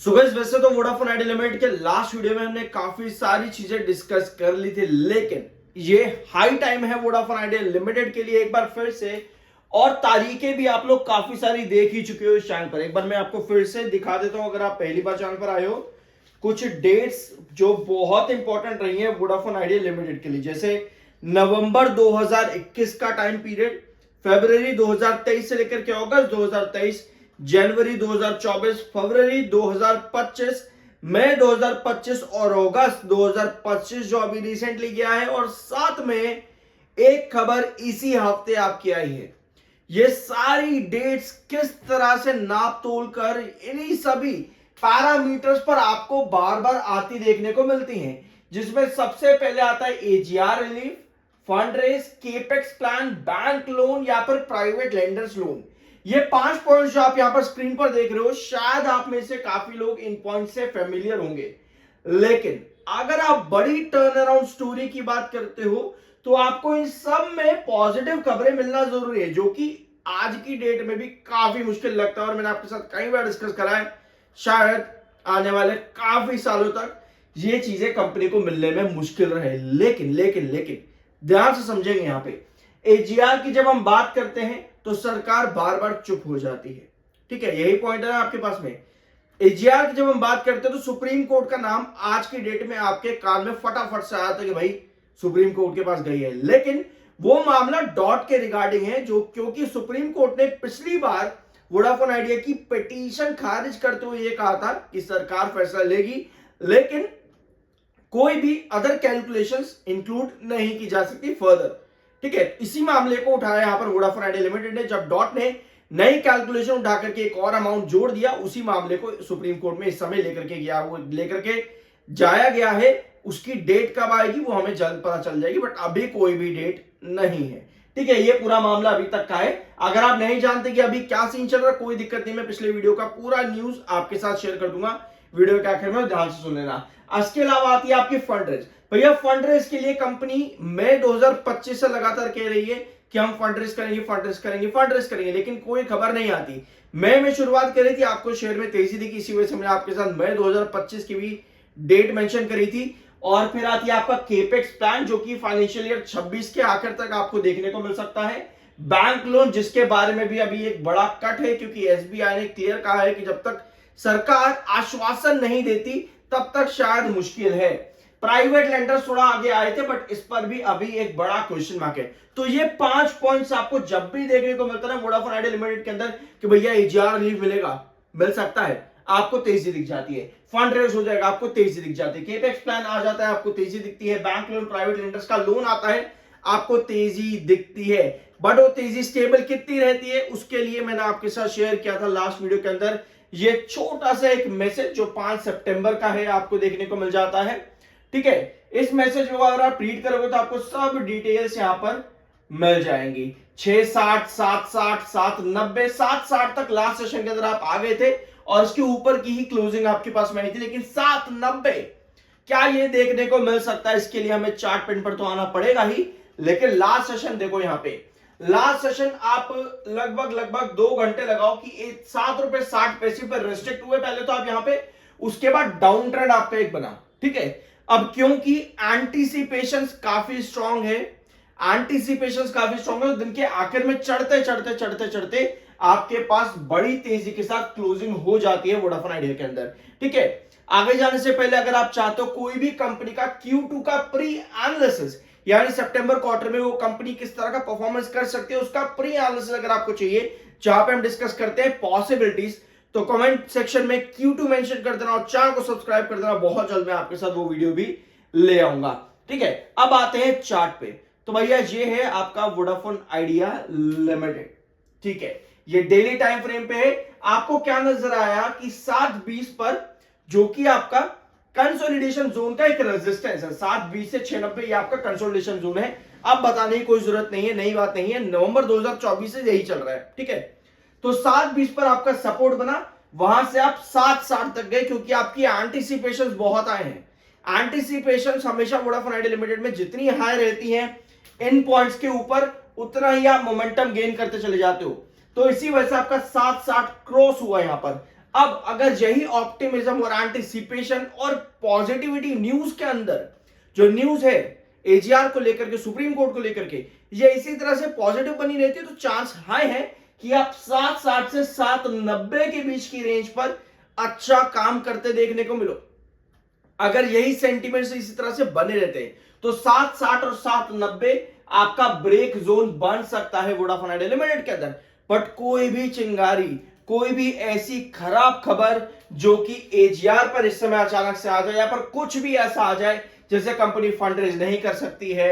So guys, वैसे तो Vodafone idea limited के लास्ट वीडियो में हमने काफी सारी चीजें डिस्कस कर ली थी, लेकिन ये हाई टाइम है वोडाफोन आइडिया लिमिटेड के लिए एक बार फिर से। और तारीखें भी आप लोग काफी सारी देख ही चुके हो इस चैनल पर। एक बार मैं आपको फिर से दिखा देता हूं, अगर आप पहली बार चैनल पर आए हो। कुछ डेट्स जो बहुत इंपॉर्टेंट रही है वोडाफोन आइडिया लिमिटेड के लिए, जैसे नवंबर 2021 का टाइम पीरियड, फरवरी 2023 से लेकर के अगस्त 2023, जनवरी 2024, फरवरी 2025, मई 2025 और अगस्त 2025 जो अभी रिसेंटली गया है, और साथ में एक खबर इसी हफ्ते आपकी आई है। ये सारी डेट्स किस तरह से नाप तोल कर इन्हीं सभी पैरामीटर्स पर आपको बार बार आती देखने को मिलती हैं, जिसमें सबसे पहले आता है AGR relief, fund raise, capex plan, bank loan या फिर प्राइवेट लेंडर्स लोन। ये 5 पॉइंट्स जो आप यहां पर स्क्रीन पर देख रहे हो, शायद आप में से काफी लोग इन पॉइंट से फेमिलियर होंगे। लेकिन अगर आप बड़ी टर्न अराउंड स्टोरी की बात करते हो तो आपको इन सब में पॉजिटिव खबरें मिलना जरूरी है, जो कि आज की डेट में भी काफी मुश्किल लगता है। और मैंने आपके साथ कई बार डिस्कस करा है, शायद आने वाले काफी सालों तक ये चीजें कंपनी को मिलने में मुश्किल रहे। लेकिन लेकिन लेकिन ध्यान से समझेंगे, यहां पे एजीआर की जब हम बात करते हैं तो सरकार बार बार चुप हो जाती है। ठीक है, यही पॉइंट है आपके पास में। एजीआर की जब हम बात करते हैं तो सुप्रीम कोर्ट का नाम आज की डेट में आपके कान में फटाफट से आया था कि भाई सुप्रीम कोर्ट के पास गई है। लेकिन वो मामला डॉट के रिगार्डिंग है, जो क्योंकि सुप्रीम कोर्ट ने पिछली बार वोडाफोन आइडिया की पिटीशन खारिज करते हुए ये कहा था कि सरकार फैसला लेगी, लेकिन कोई भी अदर कैलकुलेशंस इंक्लूड नहीं की जा सकती फर्दर। ठीक है, इसी मामले को उठाया यहां पर वोडाफोन आइडिया लिमिटेड ने। जब डॉट ने नई कैलकुलेशन उठा करके एक और अमाउंट जोड़ दिया, उसी मामले को सुप्रीम कोर्ट में इस समय लेकर के जाया गया है। उसकी डेट कब आएगी वो हमें जल्द पता चल जाएगी, बट अभी कोई भी डेट नहीं है। ठीक है, ये पूरा मामला अभी तक का है। अगर आप नहीं जानते कि अभी क्या सीन चल रहा है, कोई दिक्कत नहीं, मैं पिछले वीडियो का पूरा न्यूज आपके साथ शेयर कर दूंगा, वीडियो के आखिर में ध्यान से सुन लेना। इसके अलावा आती है आपकी फंड रेज। भैया फंड रेज के लिए कंपनी मई 2025 से लगातार कह रही है कि हम फंड रेज करेंगे, फंड रेज करेंगे, फंड रेज करेंगे, लेकिन कोई खबर नहीं आती। मई में शुरुआत कर रही थी, आपको शेयर में तेजी दिखी, इसी वजह से मैंने आपके साथ मई 2025 की भी डेट मेंशन करी थी। और फिर आती है आपका केपेक्स प्लान, जो कि फाइनेंशियल ईयर 26 के आखिर तक आपको देखने को मिल सकता है। बैंक लोन, जिसके बारे में भी अभी एक बड़ा कट है, क्योंकि एसबीआई ने क्लियर कहा है कि जब तक सरकार आश्वासन नहीं देती तब तक शायद मुश्किल है। प्राइवेट लेंडर्स थोड़ा आगे आए थे, बट इस पर भी अभी एक बड़ा क्वेश्चन मार्क है। तो ये 5 पॉइंट्स आपको जब भी देखने को मिलता है वोडाफोन आइडिया लिमिटेड के अंदर कि भैया एजीआर रिलीफ मिलेगा, मिल सकता है, आपको तेजी दिख जाती है। फंड रेज हो जाएगा, आपको तेजी दिख जाती है। केपेक्स प्लान आ जाता है, आपको तेजी दिखती है। बैंक लोन, प्राइवेट लेंडर्स का लोन आता है, आपको तेजी दिखती है। बट वो तेजी स्टेबल कितनी रहती है, उसके लिए मैंने आपके साथ शेयर किया था लास्ट वीडियो के अंदर ये छोटा सा एक मैसेज, जो 5 सितंबर का है, आपको देखने को मिल जाता है। ठीक है, इस मैसेज को अगर आप रीड करोगे तो आपको सब डिटेल्स यहां पर मिल जाएंगी। 660, 760, 790, 760 तक लास्ट सेशन के अंदर आप आ गए थे, और इसके ऊपर की ही क्लोजिंग आपके पास में आई थी। लेकिन 790 क्या ये देखने को मिल सकता है, इसके लिए हमें चार्ट पेन पर तो आना पड़ेगा ही। लेकिन लास्ट सेशन देखो, यहां पे लास्ट सेशन आप लगभग 2 घंटे लगाओ कि ₹7.60 पर रेस्ट्रिक्ट हुए पहले तो आप यहां पे, उसके बाद डाउन ट्रेंड आपका एक बना। ठीक है, अब क्योंकि एंटीसिपेशंस काफी स्ट्रांग है, दिन के आखिर में चढ़ते आपके पास बड़ी तेजी के साथ क्लोजिंग हो जाती है वोडाफोन आइडिया के अंदर। ठीक है, आगे जाने से पहले अगर आप चाहते हो कोई भी कंपनी का Q2 का प्री एनालिसिस, यानी सितंबर क्वार्टर में वो कंपनी किस तरह का परफॉर्मेंस कर सकती है, उसका प्री एनालिसिस अगर आपको चाहिए, जहां पे हम डिस्कस करते हैं पॉसिबिलिटीज, तो कमेंट सेक्शन में Q2 मेंशन कर देना और चैनल को सब्सक्राइब कर देना। बहुत जल्द मैं आपके साथ वो वीडियो भी ले आऊंगा। ठीक है, अब आते हैं चार्ट पे। तो भैया ये है आपका वोडाफोन आइडिया लिमिटेड। ठीक है, ये डेली टाइम फ्रेम पे है। आपको क्या नजर आया कि 720 पर, जो कि आपका कंसोलिडेशन जोन का एक रेजिस्टेंस है, 720 से 690 ये आपका कंसोलिडेशन जोन है। अब बताने की कोई जरूरत नहीं है, नई बात नहीं है, नवंबर 2024 से यही चल रहा है। ठीक है, तो 720 पर आपका सपोर्ट बना, वहां से आप 760 तक गए, क्योंकि आपकी एंटीसिपेशंस बहुत आए हैं। एंटीसिपेशंस हमेशा वोडाफोन आइडिया लिमिटेड में जितनी हाई रहती हैं इन पॉइंट्स के ऊपर, उतना ही आप मोमेंटम गेन करते चले जाते हो। तो इसी वजह से आपका 760 क्रॉस हुआ यहां पर। अब अगर यही ऑप्टिमिज्म और एंटिसिपेशन और पॉजिटिविटी न्यूज के अंदर जो न्यूज है एजीआर को लेकर के, सुप्रीम कोर्ट को लेकर के, ये इसी तरह से पॉजिटिव बनी रहती है तो चांस हाई है कि आप 760 से 790 के बीच की रेंज पर अच्छा काम करते देखने को मिलो। अगर यही सेंटीमेंट से इसी तरह से बने रहते हैं तो 760 और 790 आपका ब्रेक जोन बन सकता है वोडाफोन आइडिया लिमिटेड के अंदर। बट कोई भी चिंगारी, कोई भी ऐसी खराब खबर जो कि एजीआर पर इस समय अचानक से आ जाए या पर कुछ भी ऐसा आ जाए जैसे कंपनी फंड रेज नहीं कर सकती है,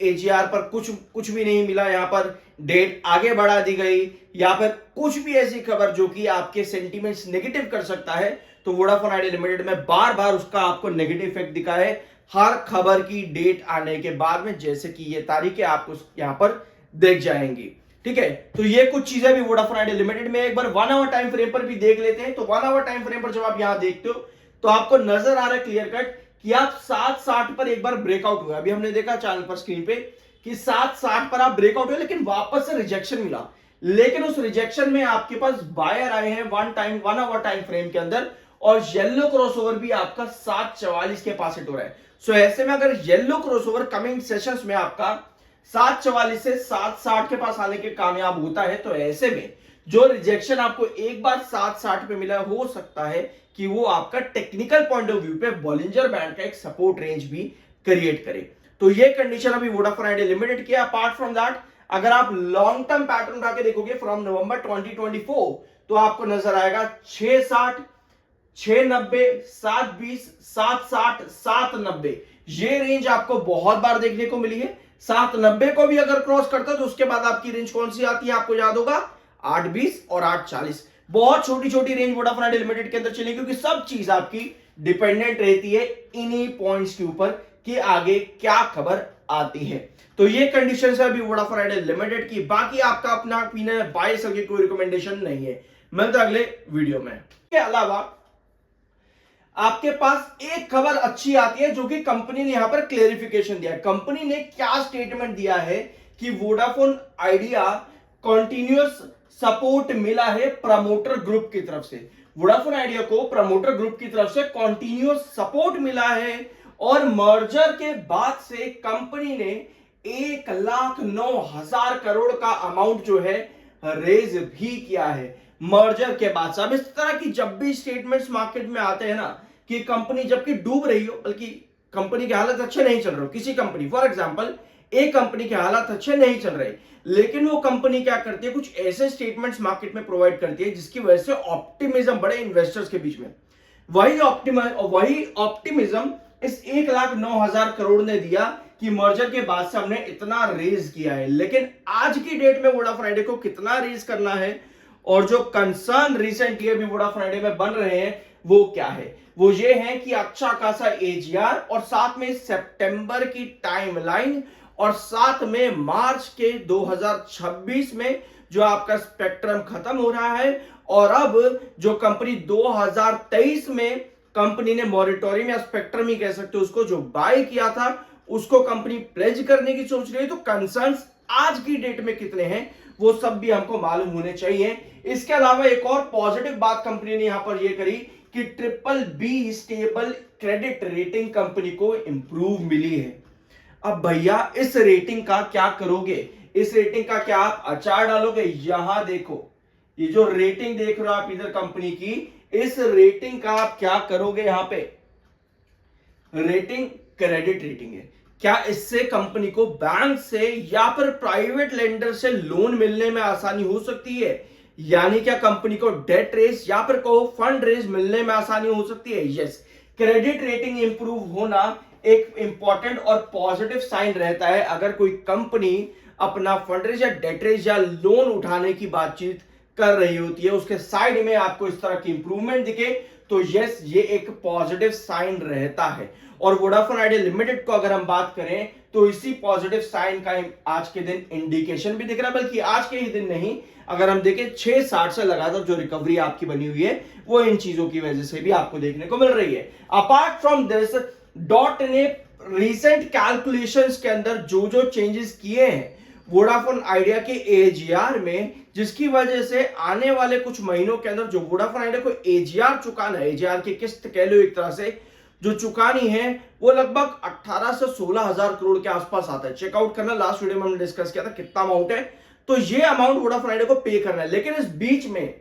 एजीआर पर कुछ भी नहीं मिला, यहां पर डेट आगे बढ़ा दी गई, या फिर कुछ भी ऐसी खबर जो कि आपके सेंटीमेंट्स नेगेटिव कर सकता है, तो वोडाफोन आइडिया लिमिटेड में बार बार उसका आपको नेगेटिव इफेक्ट दिखा है हर खबर की डेट आने के बाद में, जैसे कि ये तारीखें आपको यहां पर देख जाएंगी। ठीक है, तो ये कुछ चीजें भी वोडाफोन आइडिया लिमिटेड में एक बार 1 आवर टाइम फ्रेम पर भी देख लेते हैं। तो 1 आवर टाइम फ्रेम पर जब आप यहां देखते हो तो आपको नजर आ रहा है क्लियर कट कि आप 760 पर एक बार ब्रेकआउट हुआ। अभी हमने देखा चैनल पर स्क्रीन पे कि 760 पर आप ब्रेकआउट हुए, लेकिन वापस से रिजेक्शन मिला। लेकिन उस रिजेक्शन में आपके पास बायर आए हैं 1 आवर टाइम फ्रेम के अंदर, और येलो क्रॉसओवर भी आपका 744 के पास हिट हो रहा है। सो ऐसे में अगर येलो क्रॉसओवर कमिंग सेशंस में आपका 744 से 760 के पास आने के कामयाब होता है, तो ऐसे में जो रिजेक्शन आपको एक बार 760 पे मिला, हो सकता है कि वो आपका टेक्निकल पॉइंट ऑफ व्यू पे बॉलिंजर बैंड का एक सपोर्ट रेंज भी क्रिएट करे। तो ये कंडीशन अभी वोडाफोन आइडिया लिमिटेड की है। अपार्ट फ्रॉम दैट अगर आप लॉन्ग टर्म पैटर्न उठा के देखोगे फ्रॉम नवंबर 2024 तो आपको नजर आएगा 660, 690, 720, 760, 790 ये रेंज आपको बहुत बार देखने को मिली है। 790 को भी अगर क्रॉस करता है तो उसके बाद आपकी रेंज कौन सी आती है, आपको याद होगा 820 और 840। बहुत छोटी छोटी रेंज वोडाफोन आइडिया लिमिटेड के अंदर चलेगी, क्योंकि सब चीज आपकी डिपेंडेंट रहती है इन्हीं पॉइंट्स के ऊपर कि आगे क्या खबर आती है। तो ये कंडीशन है अभी वोडाफोन आइडिया लिमिटेड की। बाकी आपका अपना ओपिनियन है, बाय सेल की कोई रिकमेंडेशन नहीं है। मिलते अगले वीडियो में। इसके अलावा आपके पास एक खबर अच्छी आती है जो कि कंपनी ने यहां पर क्लेरिफिकेशन दिया है। कंपनी ने क्या स्टेटमेंट दिया है कि वोडाफोन आइडिया कंटिन्यूअस सपोर्ट मिला है प्रमोटर ग्रुप की तरफ से। वोडाफोन आइडिया को प्रमोटर ग्रुप की तरफ से कंटिन्यूअस सपोर्ट मिला है, और मर्जर के बाद से कंपनी ने 1,09,000 करोड़ का अमाउंट जो है रेज भी किया है मर्जर के बाद। अब इस तरह की जब भी स्टेटमेंट्स मार्केट में आते हैं ना कि कंपनी जबकि डूब रही हो, बल्कि कंपनी के हालत अच्छे नहीं चल रहे हो, किसी कंपनी फॉर एग्जांपल एक कंपनी के हालात अच्छे नहीं चल रहे, लेकिन वो कंपनी क्या करती है, कुछ ऐसे स्टेटमेंट्स मार्केट में प्रोवाइड करती है जिसकी वजह से ऑप्टिमिज्म बढ़े इन्वेस्टर्स के बीच में। वही ऑप्टिमिज्म इस 1,09,000 करोड़ ने दिया कि मर्जर के बाद से हमने इतना रेज किया है। लेकिन आज की डेट में वोडाफोन आइडिया को कितना रेज करना है, और जो कंसर्न रिसेंटली अभी वोडाफोन आइडिया में बन रहे हैं वो क्या है, वो ये है कि अच्छा खासा एजीआर, और साथ में सितंबर की टाइमलाइन, और साथ में मार्च के 2026 में जो आपका स्पेक्ट्रम खत्म हो रहा है, और अब जो कंपनी 2023 में कंपनी ने मॉरिटोरियम या स्पेक्ट्रम ही कह सकते हो उसको, जो बाय किया था उसको कंपनी प्लेज करने की सोच रही है। तो कंसर्न्स आज की डेट में कितने हैं वो सब भी हमको मालूम होने चाहिए। इसके अलावा एक और पॉजिटिव बात कंपनी ने यहां पर यह करी कि BBB stable credit rating company को इंप्रूव मिली है। अब भैया इस रेटिंग का क्या करोगे, इस रेटिंग का क्या आप अचार डालोगे? यहां देखो, ये जो रेटिंग देख रहे हो आप इधर कंपनी की, इस रेटिंग का आप क्या करोगे? यहां पे रेटिंग क्रेडिट रेटिंग है। क्या इससे कंपनी को बैंक से या फिर प्राइवेट लेंडर से लोन मिलने में आसानी हो सकती है? यानी क्या कंपनी को डेट रेस या फिर कहो फंड रेस मिलने में आसानी हो सकती है? यस, क्रेडिट रेटिंग इंप्रूव होना एक इंपॉर्टेंट और पॉजिटिव साइन रहता है अगर कोई कंपनी अपना फंड रेज या डेट रेज या लोन उठाने की बातचीत कर रही होती है, उसके साइड में आपको इस तरह की इंप्रूवमेंट दिखे तो यस, ये एक पॉजिटिव साइन रहता है। और वोडाफोन आइडिया लिमिटेड को अगर हम बात करें तो इसी पॉजिटिव साइन का आज के दिन इंडिकेशन भी दिख रहा है, बल्कि आज के ही दिन नहीं, अगर हम देखें 660 से लगातार जो रिकवरी आपकी बनी हुई है वो इन चीजों की वजह से भी आपको देखने को मिल रही है। अपार्ट फ्रॉम दिस, डॉट ने रीसेंट कैलकुलेशंस के अंदर जो जो चेंजेस किए हैं वोडाफोन आइडिया के एजीआर में, जिसकी वजह से आने वाले कुछ महीनों के अंदर जो वोडाफोन आइडिया को एजीआर चुकाना है, एजीआर की किस्त कह लो एक तरह से जो चुकानी है, वो लगभग 18 से 16 हजार करोड़ के आसपास आता है। चेकआउट करना, लास्ट वीडियो में हमने डिस्कस किया था कितना अमाउंट है। तो ये अमाउंट वोडाफोन आइडिया को पे करना है। लेकिन इस बीच में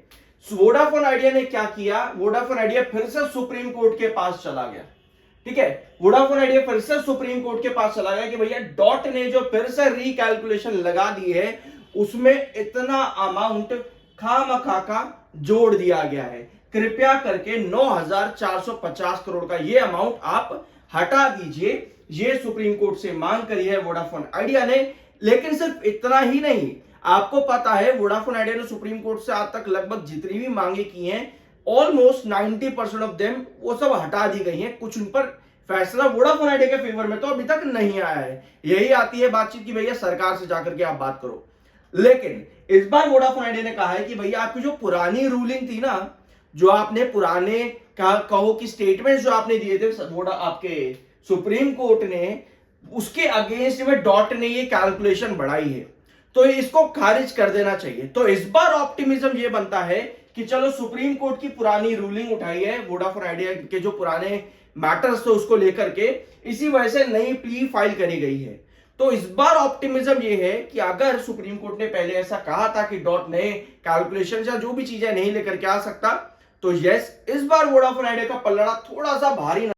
वोडाफोन आइडिया ने क्या किया, वोडाफोन आइडिया फिर से सुप्रीम कोर्ट के पास चला गया। ठीक है, वोडाफोन आइडिया फिर से सुप्रीम कोर्ट के पास चला गया कि भैया डॉट ने जो फिर से रिकैलकुलेशन लगा दी है, उसमें इतना अमाउंट खामखा का जोड़ दिया गया है। कृपया करके 9,450 करोड़ का ये अमाउंट आप हटा दीजिए। ये सुप्रीम कोर्ट से मांग करी है वोडाफोन आइडिया ने। लेकिन सिर्फ इतना ही नहीं, आपको पता है वोडाफोन आइडिया ने सुप्रीम कोर्ट से आज तक लगभग जितनी भी मांगे की हैं, ऑलमोस्ट 90% ऑफ देम वो सब हटा दी गई हैं। कुछ उन पर फैसला वोडाफोन आइडिया के फेवर में तो अभी तक नहीं आया है। यही आती है बातचीत की भैया सरकार से जाकर के आप बात करो। लेकिन इस बार वोडाफोन आइडिया ने कहा है कि भैया आपकी जो पुरानी रूलिंग थी ना, जो आपने पुराने कहो कि स्टेटमेंट जो आपने दिए थे आपके सुप्रीम कोर्ट ने, उसके अगेंस्ट में डॉट ने ये कैलकुलेशन बढ़ाई है, तो इसको खारिज कर देना चाहिए। तो इस बार ऑप्टिमिज्म ये बनता है कि चलो सुप्रीम कोर्ट की पुरानी रूलिंग उठाई है, वोडाफोन आइडिया के जो पुराने मैटर्स थे उसको लेकर के, इसी वजह से नई प्ली फाइल करी गई है। तो इस बार ऑप्टिमिज्म ये है कि अगर सुप्रीम कोर्ट ने पहले ऐसा कहा था कि डॉट नए कैलकुलेशन या जो भी चीजें नहीं लेकर के आ सकता, तो यस, इस बार वोडाफोन आइडिया का पल्ला थोड़ा सा भारी